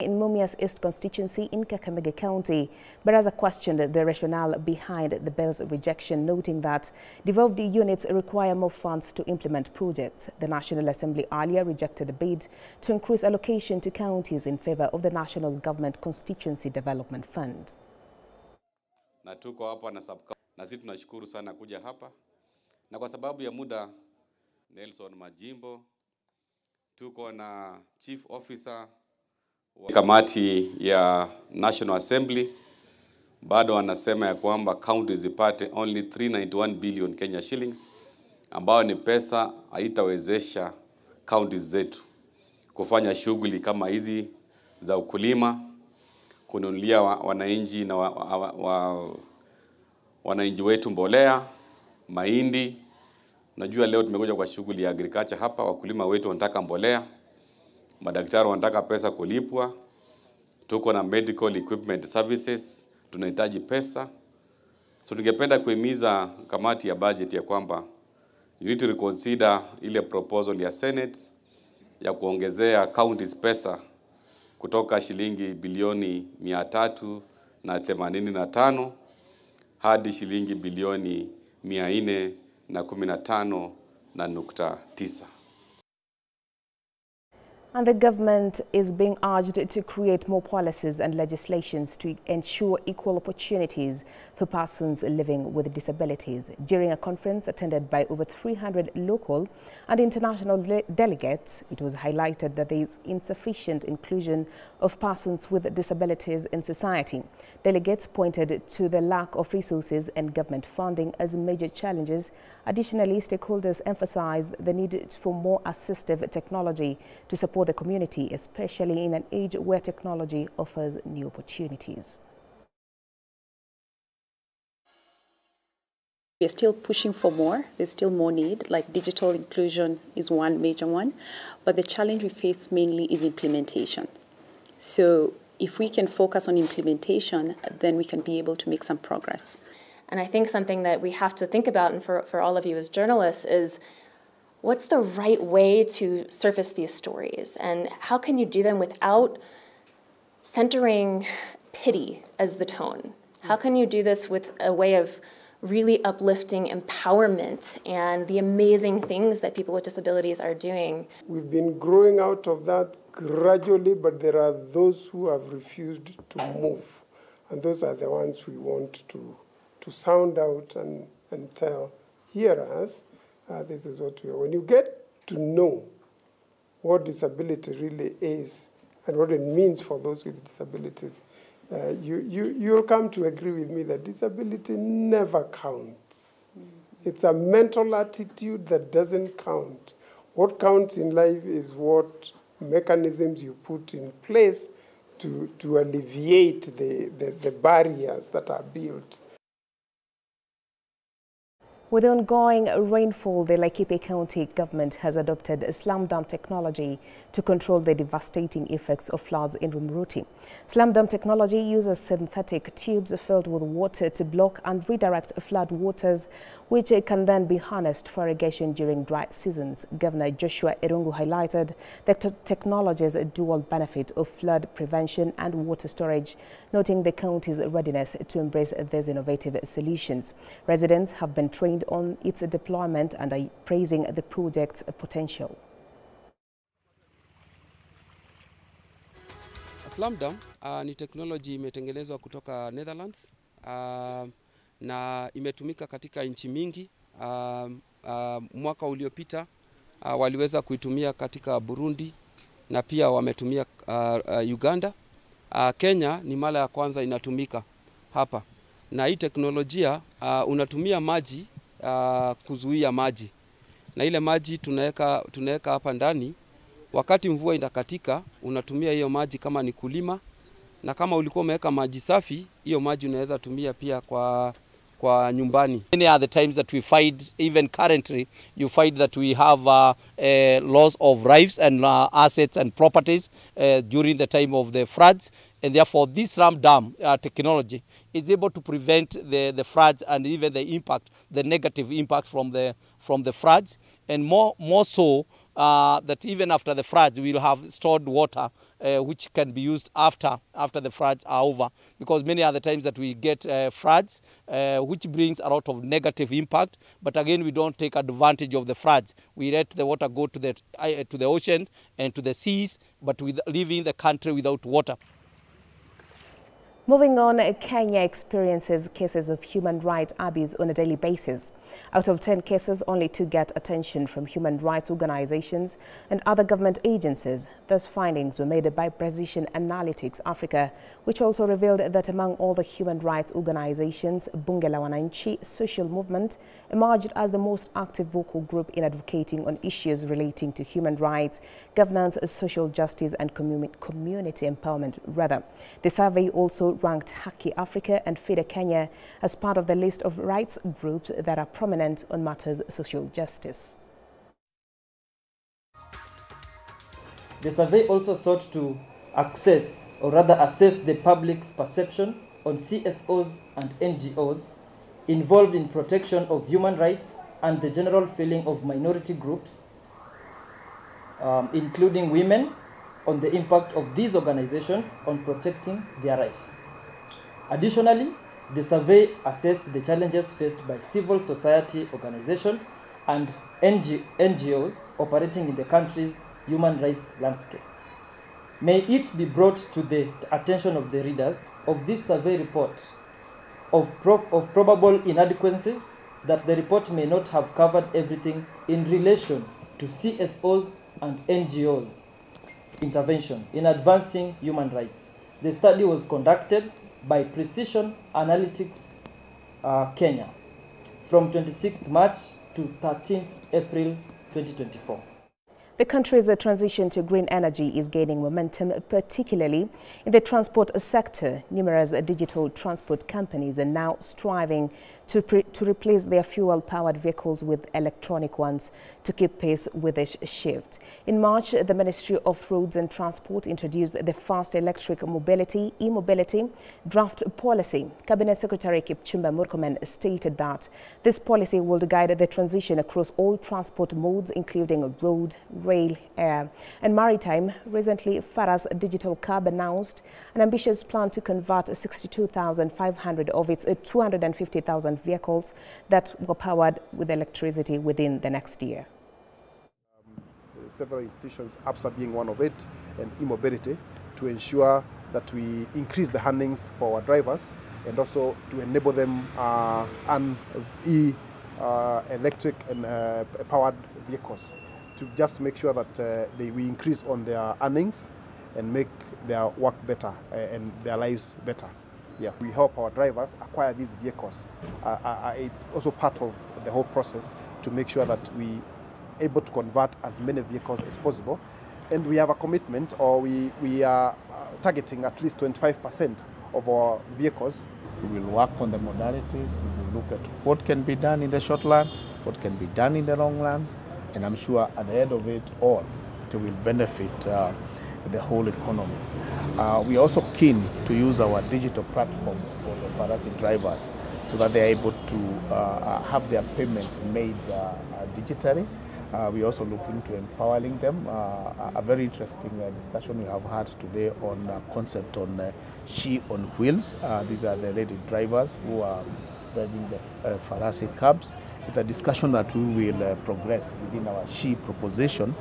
In Mumia's East constituency in Kakamega County, Baraza questioned the rationale behind the bill's rejection, noting that devolved units require more funds to implement projects. The National Assembly earlier rejected a bid to increase allocation to counties in favor of the National Government Constituency Development Fund. Na tuko hapa na sisi tunashukuru sana kuja hapa, na kwa sababu ya muda Nelson Majimbo, tuko na Chief Officer kamati ya National Assembly, bado wanasema ya kwamba counties zipate only 391 billion Kenya shillings, ambao ni pesa haitawezesha counties zetu kufanya shughuli kama hizi za ukulima, kununulia wananchi na wananchi wetu mbolea, mahindi. Najua leo tumekuja kwa shughuli ya agriculture hapa, wakulima wetu wanataka mbolea, madaktari wanataka pesa kulipwa, tuko na medical equipment services, tunahitaji pesa. So tungependa kuhimiza kamati ya budget ya kwamba you need to reconsider ile proposal ya Senate ya kuongezea counties pesa kutoka shilingi bilioni 385 hadi shilingi bilioni 415.9. And the government is being urged to create more policies and legislations to ensure equal opportunities for persons living with disabilities. During a conference attended by over 300 local and international delegates, it was highlighted that there is insufficient inclusion of persons with disabilities in society. Delegates pointed to the lack of resources and government funding as major challenges. Additionally, stakeholders emphasized the need for more assistive technology to support the community, especially in an age where technology offers new opportunities. We are still pushing for more. There's still more need, like digital inclusion is one major one, but the challenge we face mainly is implementation. So if we can focus on implementation, then we can be able to make some progress. And I think something that we have to think about, and for all of you as journalists, is what's the right way to surface these stories? And how can you do them without centering pity as the tone? How can you do this with a way of really uplifting empowerment and the amazing things that people with disabilities are doing? We've been growing out of that gradually, but there are those who have refused to move. And those are the ones we want to sound out and tell, hear us, this is what we are. When you get to know what disability really is and what it means for those with disabilities, you'll come to agree with me that disability never counts. It's a mental attitude that doesn't count. What counts in life is what mechanisms you put in place to alleviate the barriers that are built. With the ongoing rainfall, the Laikipia County government has adopted a slam dam technology to control the devastating effects of floods in Rumuruti. Slam dam technology uses synthetic tubes filled with water to block and redirect flood waters, which can then be harnessed for irrigation during dry seasons. Governor Joshua Irungu highlighted the technology's dual benefit of flood prevention and water storage, noting the county's readiness to embrace these innovative solutions. Residents have been trained on its deployment and are praising the project's potential. Slam dam ni technology imetengenezwa kutoka Netherlands na imetumika katika nchi mingi. Mwaka uliopita waliweza kuitumia katika Burundi na pia wametumia Uganda. Kenya ni mara ya kwanza inatumika hapa. Na hii teknolojia unatumia maji kuzuia maji. Na ile maji tunaweka hapa ndani. Wakati mvua inakatika, unatumia hiyo maji kama ni kulima, na kama ulikuwa umeweka maji safi, hiyo maji unaweza tumia pia kwa nyumbani. Many are the times that we find, even currently, you find that we have loss of lives and assets and properties during the time of the floods. And therefore, this slam dam technology is able to prevent the floods and even the impact, the negative impact from the floods, and more so that even after the floods, we'll have stored water which can be used after the floods are over. Because many other times that we get floods, which brings a lot of negative impact. But again, we don't take advantage of the floods. We let the water go to the ocean and to the seas, but with leaving the country without water. Moving on, Kenya experiences cases of human rights abuse on a daily basis. Out of 10 cases, only 2 get attention from human rights organizations and other government agencies. Those findings were made by Precision Analytics Africa, which also revealed that among all the human rights organizations, Bunge la Wananchi social movement emerged as the most active vocal group in advocating on issues relating to human rights, governance, social justice, and community empowerment. The survey also ranked Haki Africa and FIDE Kenya as part of the list of rights groups that are prominent on matters social justice. The survey also sought to assess the public's perception on CSOs and NGOs involved in protection of human rights and the general feeling of minority groups, including women, on the impact of these organizations on protecting their rights. Additionally, the survey assessed the challenges faced by civil society organizations and NGOs operating in the country's human rights landscape. May it be brought to the attention of the readers of this survey report of probable inadequacies that the report may not have covered everything in relation to CSOs and NGOs intervention in advancing human rights. The study was conducted by Precision Analytics Kenya from 26th March to 13th April 2024. The country's transition to green energy is gaining momentum, particularly in the transport sector. Numerous digital transport companies are now striving to replace their fuel-powered vehicles with electronic ones to keep pace with this shift. In March, the Ministry of Roads and Transport introduced the first electric mobility, e-mobility, draft policy. Cabinet Secretary Kipchumba Murkomen stated that this policy will guide the transition across all transport modes, including road, rail, air, and maritime. Recently, Farah's Digital Cab announced an ambitious plan to convert 62,500 of its 250,000 vehicles that were powered with electricity within the next year. Several institutions, APSA being one of it, and e-mobility, to ensure that we increase the earnings for our drivers and also to enable them on electric and powered vehicles, to just make sure that we increase on their earnings and make their work better and their lives better. Yeah, we help our drivers acquire these vehicles. It's also part of the whole process to make sure that we able to convert as many vehicles as possible. And we have a commitment, or we are targeting at least 25% of our vehicles. We will work on the modalities, we will look at what can be done in the short run, what can be done in the long run, and I'm sure at the end of it all, it will benefit the whole economy. We are also keen to use our digital platforms for the Farasi drivers so that they are able to have their payments made digitally. We're also looking to empowering them. A very interesting discussion we have had today on a concept on She on Wheels. These are the lady drivers who are driving the Farasi cabs. It's a discussion that we will progress within our She proposition.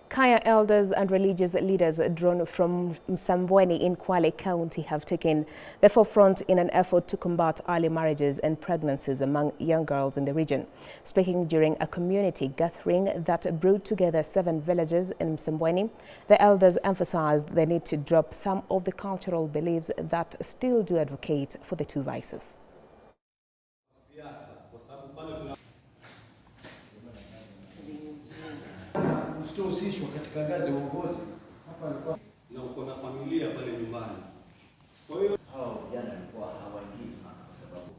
Kaya elders and religious leaders drawn from Msambweni in Kwale County have taken the forefront in an effort to combat early marriages and pregnancies among young girls in the region. Speaking during a community gathering that brought together 7 villages in Msambweni, the elders emphasized the need to drop some of the cultural beliefs that still do advocate for the 2 vices. Katika ngazi ya uongozi na uko na familia pale nyumbani. Kwa hiyo hao vijana walikuwa hawaingii kwa sababu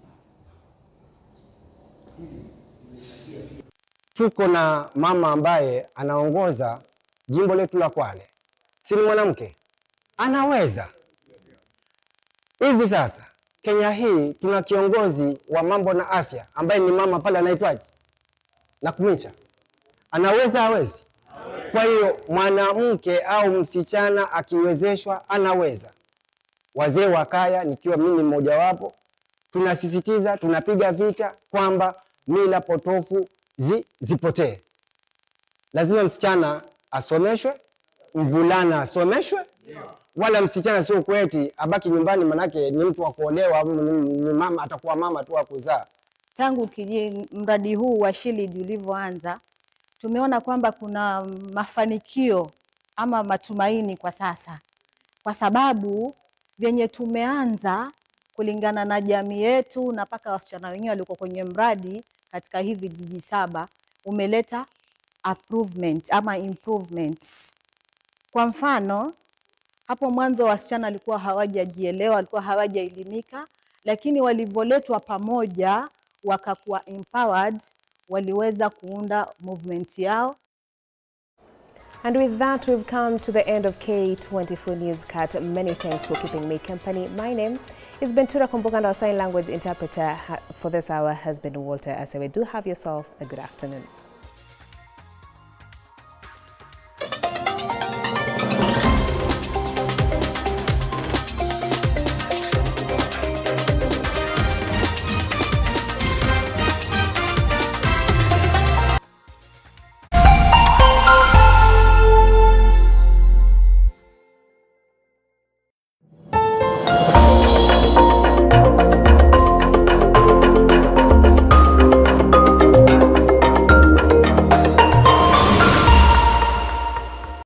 tuko na mama ambaye anaongoza jimbo letu la Kwale. Si ni mwanamke? Anaweza. Hivi sasa Kenya hii tuna kiongozi wa mambo na afya ambaye ni mama pale anaitwaje? Nakumicha. Anaweza hawezi? Kwa hiyo mwanamke au msichana akiwezeshwa anaweza. Wazee wa kaya, nikiwa mimi mmoja wapo, tunasisitiza, tunapiga vita kwamba mila potofu zipotee. Lazima msichana asomeshwe, mvulana asomeshwe, wala msichana sio kweti abaki nyumbani manake ni mtu wa kuolewa, ni mama, atakuwa mama tu wa kuzaa. Tangu mradi huu wa SHILD ulivyoanza, tumeona kwamba kuna mafanikio ama matumaini kwa sasa. Kwa sababu vyenye tumeanza kulingana na jamii yetu na paka wasichana wenyewe walikuwa kwenye mradi katika hivi jiji 7 umeleta improvements. Kwa mfano, hapo mwanzo wasichana walikuwa hawajajielewa, walikuwa hawajaelimika, lakini walivyoletwa pamoja wakakuwa empowered, waliweza kuunda movement yao. And with that, we've come to the end of K24 Newscast. Many thanks for keeping me company. My name is Bentura Komboka, and our sign language interpreter for this hour has been Walter Asewe. Do have yourself a good afternoon.